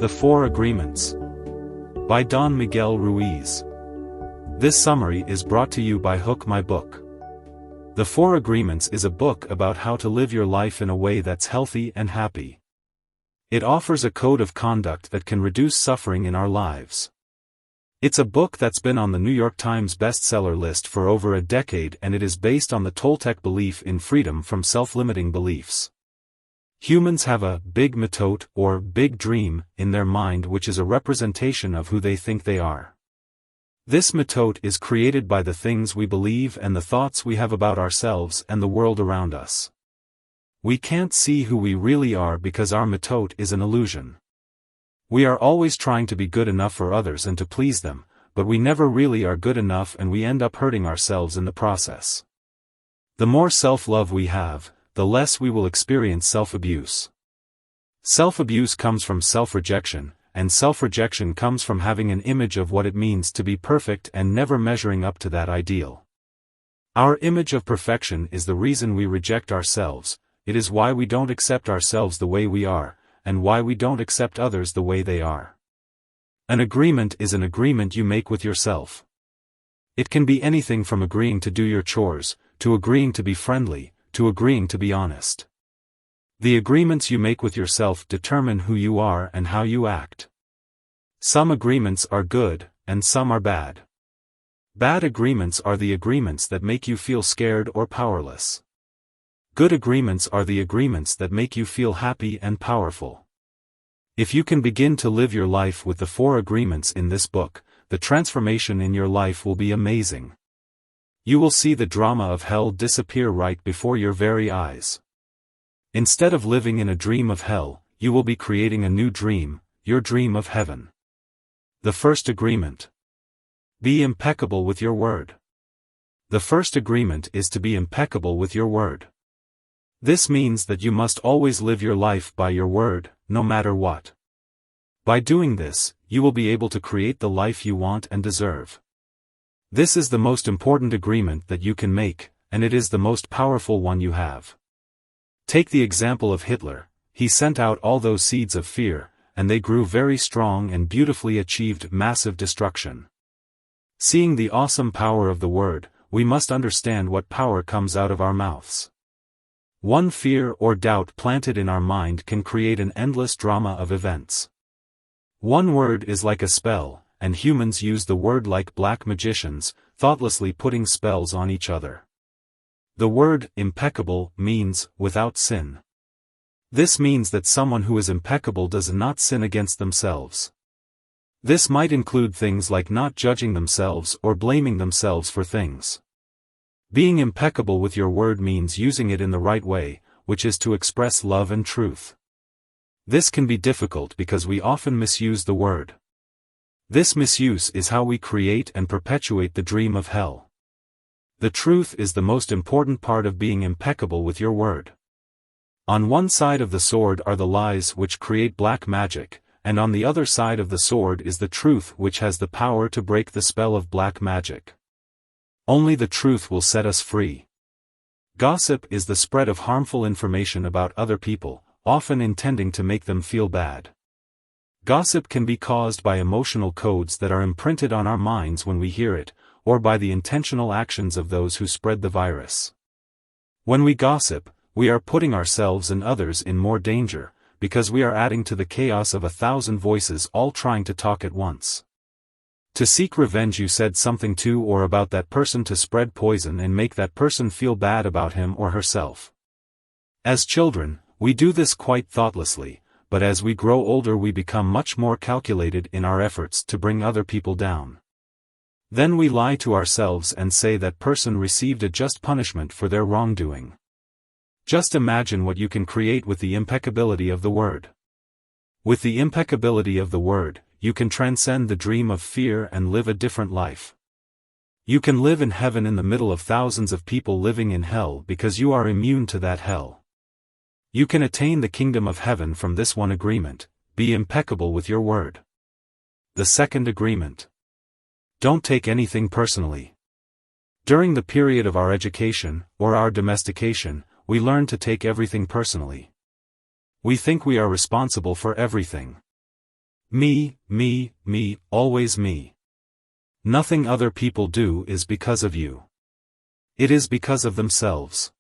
The Four Agreements. By Don Miguel Ruiz. This summary is brought to you by Hook My Book. The Four Agreements is a book about how to live your life in a way that's healthy and happy. It offers a code of conduct that can reduce suffering in our lives. It's a book that's been on the New York Times bestseller list for over a decade, and it is based on the Toltec belief in freedom from self-limiting beliefs. Humans have a big mitote, or big dream, in their mind, which is a representation of who they think they are. This mitote is created by the things we believe and the thoughts we have about ourselves and the world around us. We can't see who we really are because our mitote is an illusion. We are always trying to be good enough for others and to please them, but we never really are good enough, and we end up hurting ourselves in the process. The more self-love we have, the less we will experience self-abuse. Self-abuse comes from self-rejection, and self-rejection comes from having an image of what it means to be perfect and never measuring up to that ideal. Our image of perfection is the reason we reject ourselves. It is why we don't accept ourselves the way we are, and why we don't accept others the way they are. An agreement is an agreement you make with yourself. It can be anything from agreeing to do your chores, to agreeing to be friendly, to agreeing to be honest. The agreements you make with yourself determine who you are and how you act. Some agreements are good, and some are bad. Bad agreements are the agreements that make you feel scared or powerless. Good agreements are the agreements that make you feel happy and powerful. If you can begin to live your life with the four agreements in this book, the transformation in your life will be amazing. You will see the drama of hell disappear right before your very eyes. Instead of living in a dream of hell, you will be creating a new dream, your dream of heaven. The first agreement. Be impeccable with your word. The first agreement is to be impeccable with your word. This means that you must always live your life by your word, no matter what. By doing this, you will be able to create the life you want and deserve. This is the most important agreement that you can make, and it is the most powerful one you have. Take the example of Hitler. He sent out all those seeds of fear, and they grew very strong and beautifully achieved massive destruction. Seeing the awesome power of the word, we must understand what power comes out of our mouths. One fear or doubt planted in our mind can create an endless drama of events. One word is like a spell, and humans use the word like black magicians, thoughtlessly putting spells on each other. The word impeccable means without sin. This means that someone who is impeccable does not sin against themselves. This might include things like not judging themselves or blaming themselves for things. Being impeccable with your word means using it in the right way, which is to express love and truth. This can be difficult because we often misuse the word. This misuse is how we create and perpetuate the dream of hell. The truth is the most important part of being impeccable with your word. On one side of the sword are the lies which create black magic, and on the other side of the sword is the truth which has the power to break the spell of black magic. Only the truth will set us free. Gossip is the spread of harmful information about other people, often intending to make them feel bad. Gossip can be caused by emotional codes that are imprinted on our minds when we hear it, or by the intentional actions of those who spread the virus. When we gossip, we are putting ourselves and others in more danger, because we are adding to the chaos of 1,000 voices all trying to talk at once. To seek revenge, you said something to or about that person to spread poison and make that person feel bad about him or herself. As children, we do this quite thoughtlessly, but as we grow older we become much more calculated in our efforts to bring other people down. Then we lie to ourselves and say that person received a just punishment for their wrongdoing. Just imagine what you can create with the impeccability of the word. With the impeccability of the word, you can transcend the dream of fear and live a different life. You can live in heaven in the middle of thousands of people living in hell because you are immune to that hell. You can attain the kingdom of heaven from this one agreement: be impeccable with your word. The second agreement. Don't take anything personally. During the period of our education, or our domestication, we learn to take everything personally. We think we are responsible for everything. Me, always me. Nothing other people do is because of you. It is because of themselves.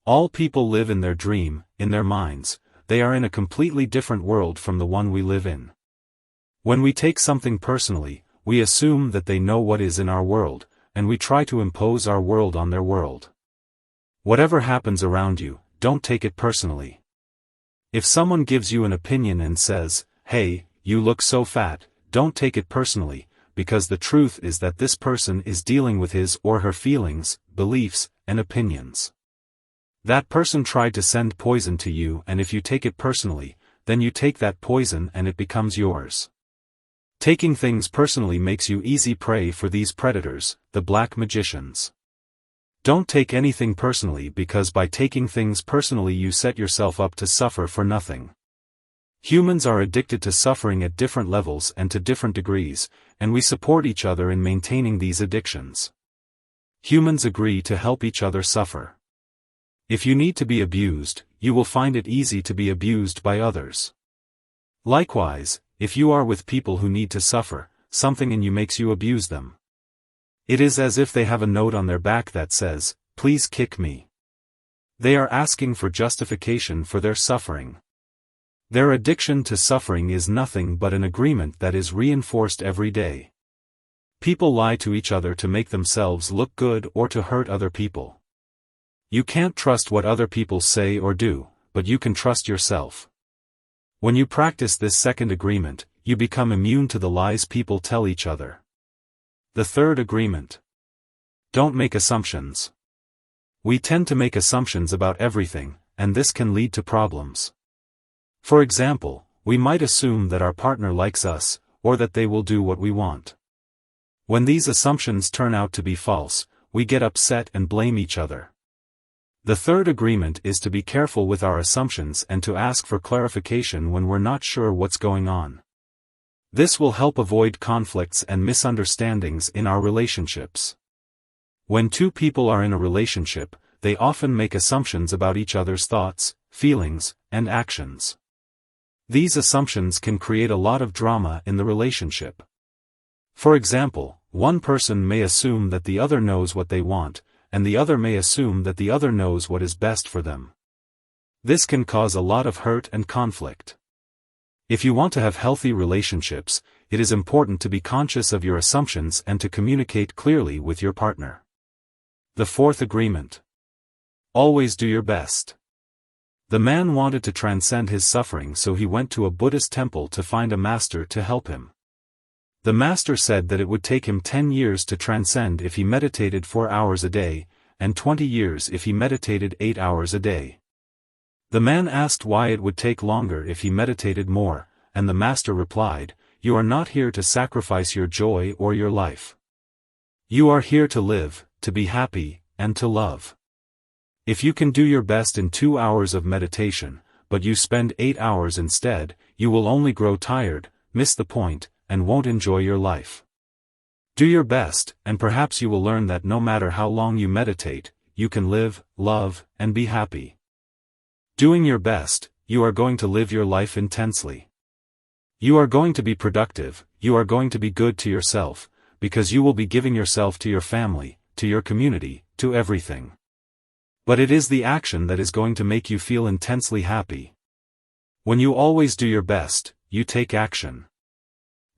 All people live in their dream, in their minds. They are in a completely different world from the one we live in. When we take something personally, we assume that they know what is in our world, and we try to impose our world on their world. Whatever happens around you, don't take it personally. If someone gives you an opinion and says, "Hey, you look so fat," don't take it personally, because the truth is that this person is dealing with his or her feelings, beliefs, and opinions. That person tried to send poison to you, and if you take it personally, then you take that poison and it becomes yours. Taking things personally makes you easy prey for these predators, the black magicians. Don't take anything personally, because by taking things personally you set yourself up to suffer for nothing. Humans are addicted to suffering at different levels and to different degrees, and we support each other in maintaining these addictions. Humans agree to help each other suffer. If you need to be abused, you will find it easy to be abused by others. Likewise, if you are with people who need to suffer, something in you makes you abuse them. It is as if they have a note on their back that says, "Please kick me." They are asking for justification for their suffering. Their addiction to suffering is nothing but an agreement that is reinforced every day. People lie to each other to make themselves look good or to hurt other people. You can't trust what other people say or do, but you can trust yourself. When you practice this second agreement, you become immune to the lies people tell each other. The third agreement. Don't make assumptions. We tend to make assumptions about everything, and this can lead to problems. For example, we might assume that our partner likes us, or that they will do what we want. When these assumptions turn out to be false, we get upset and blame each other. The third agreement is to be careful with our assumptions and to ask for clarification when we're not sure what's going on. This will help avoid conflicts and misunderstandings in our relationships. When two people are in a relationship, they often make assumptions about each other's thoughts, feelings, and actions. These assumptions can create a lot of drama in the relationship. For example, one person may assume that the other knows what they want, and the other may assume that the other knows what is best for them. This can cause a lot of hurt and conflict. If you want to have healthy relationships, it is important to be conscious of your assumptions and to communicate clearly with your partner. The fourth agreement. Always do your best. The man wanted to transcend his suffering, so he went to a Buddhist temple to find a master to help him. The master said that it would take him 10 years to transcend if he meditated 4 hours a day, and 20 years if he meditated 8 hours a day. The man asked why it would take longer if he meditated more, and the master replied, "You are not here to sacrifice your joy or your life. You are here to live, to be happy, and to love. If you can do your best in 2 hours of meditation, but you spend 8 hours instead, you will only grow tired, miss the point, and won't enjoy your life. Do your best, and perhaps you will learn that no matter how long you meditate, you can live, love, and be happy. Doing your best, you are going to live your life intensely. You are going to be productive, you are going to be good to yourself, because you will be giving yourself to your family, to your community, to everything. But it is the action that is going to make you feel intensely happy. When you always do your best, you take action.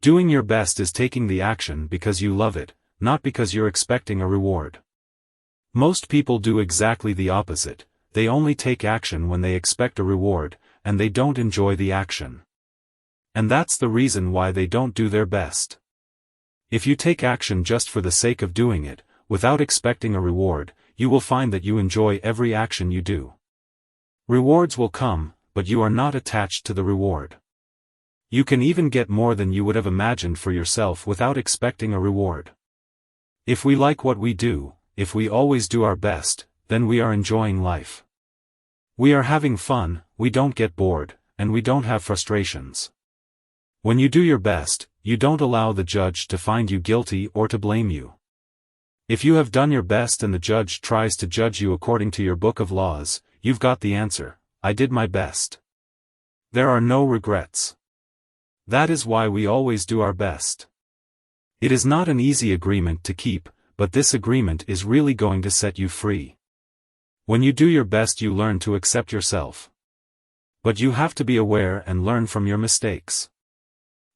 Doing your best is taking the action because you love it, not because you're expecting a reward. Most people do exactly the opposite. They only take action when they expect a reward, and they don't enjoy the action. And that's the reason why they don't do their best. If you take action just for the sake of doing it, without expecting a reward, you will find that you enjoy every action you do. Rewards will come, but you are not attached to the reward. You can even get more than you would have imagined for yourself without expecting a reward. If we like what we do, if we always do our best, then we are enjoying life. We are having fun, we don't get bored, and we don't have frustrations. When you do your best, you don't allow the judge to find you guilty or to blame you. If you have done your best and the judge tries to judge you according to your book of laws, you've got the answer: I did my best. There are no regrets. That is why we always do our best. It is not an easy agreement to keep, but this agreement is really going to set you free. When you do your best, you learn to accept yourself. But you have to be aware and learn from your mistakes.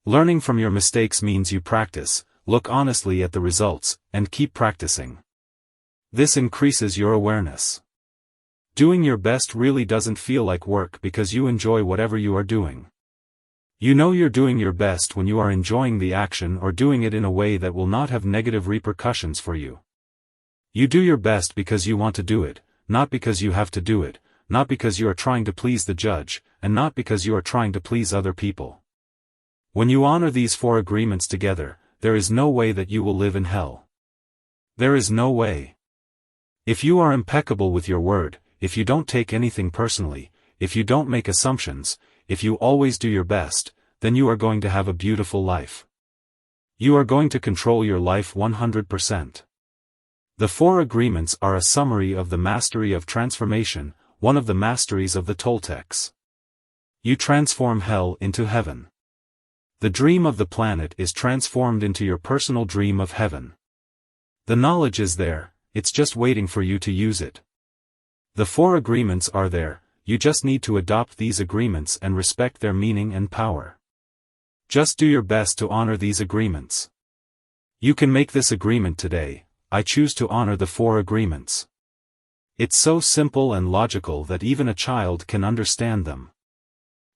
Learning from your mistakes means you practice, look honestly at the results, and keep practicing. This increases your awareness. Doing your best really doesn't feel like work because you enjoy whatever you are doing. You know you're doing your best when you are enjoying the action or doing it in a way that will not have negative repercussions for you. You do your best because you want to do it, not because you have to do it, not because you are trying to please the judge, and not because you are trying to please other people. When you honor these 4 agreements together, there is no way that you will live in hell. There is no way. If you are impeccable with your word, if you don't take anything personally, if you don't make assumptions, if you always do your best, then you are going to have a beautiful life. You are going to control your life 100%. The 4 agreements are a summary of the mastery of transformation, one of the masteries of the Toltecs. You transform hell into heaven. The dream of the planet is transformed into your personal dream of heaven. The knowledge is there, it's just waiting for you to use it. The 4 agreements are there, you just need to adopt these agreements and respect their meaning and power. Just do your best to honor these agreements. You can make this agreement today: I choose to honor the 4 agreements. It's so simple and logical that even a child can understand them.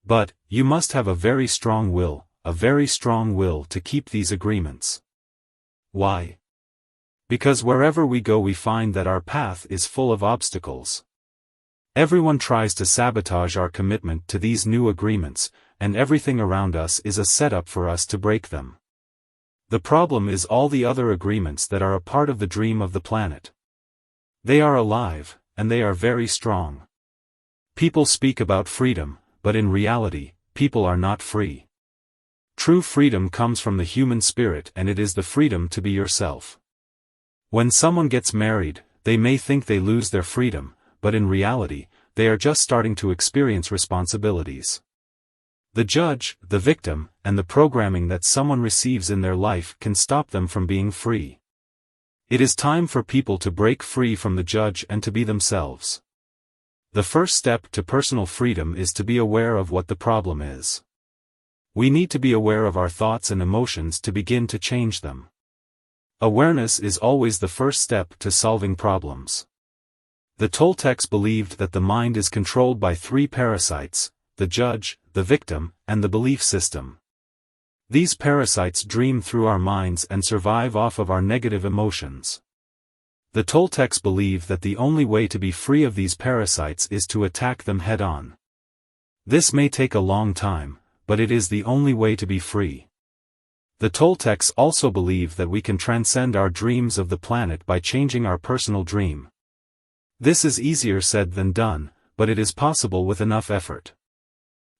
But, you must have a very strong will to keep these agreements. Why? Because wherever we go we find that our path is full of obstacles. Everyone tries to sabotage our commitment to these new agreements, and everything around us is a setup for us to break them. The problem is all the other agreements that are a part of the dream of the planet. They are alive, and they are very strong. People speak about freedom, but in reality, people are not free. True freedom comes from the human spirit, and it is the freedom to be yourself. When someone gets married, they may think they lose their freedom, but in reality, they are just starting to experience responsibilities. The judge, the victim, and the programming that someone receives in their life can stop them from being free. It is time for people to break free from the judge and to be themselves. The first step to personal freedom is to be aware of what the problem is. We need to be aware of our thoughts and emotions to begin to change them. Awareness is always the first step to solving problems. The Toltecs believed that the mind is controlled by 3 parasites: the judge, the victim, and the belief system. These parasites dream through our minds and survive off of our negative emotions. The Toltecs believe that the only way to be free of these parasites is to attack them head-on. This may take a long time, but it is the only way to be free. The Toltecs also believe that we can transcend our dreams of the planet by changing our personal dream. This is easier said than done, but it is possible with enough effort.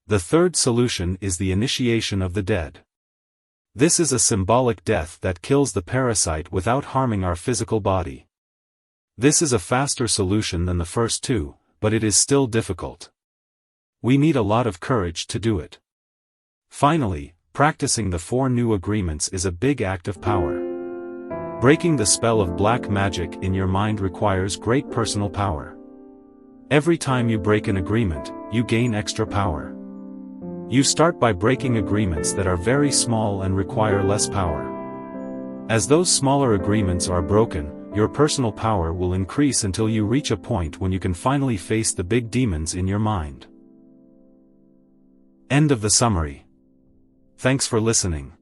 The third solution is the initiation of the dead. This is a symbolic death that kills the parasite without harming our physical body. This is a faster solution than the first 2, but it is still difficult. We need a lot of courage to do it. Finally, practicing the 4 new agreements is a big act of power. Breaking the spell of black magic in your mind requires great personal power. Every time you break an agreement, you gain extra power. You start by breaking agreements that are very small and require less power. As those smaller agreements are broken, your personal power will increase until you reach a point when you can finally face the big demons in your mind. End of the summary. Thanks for listening.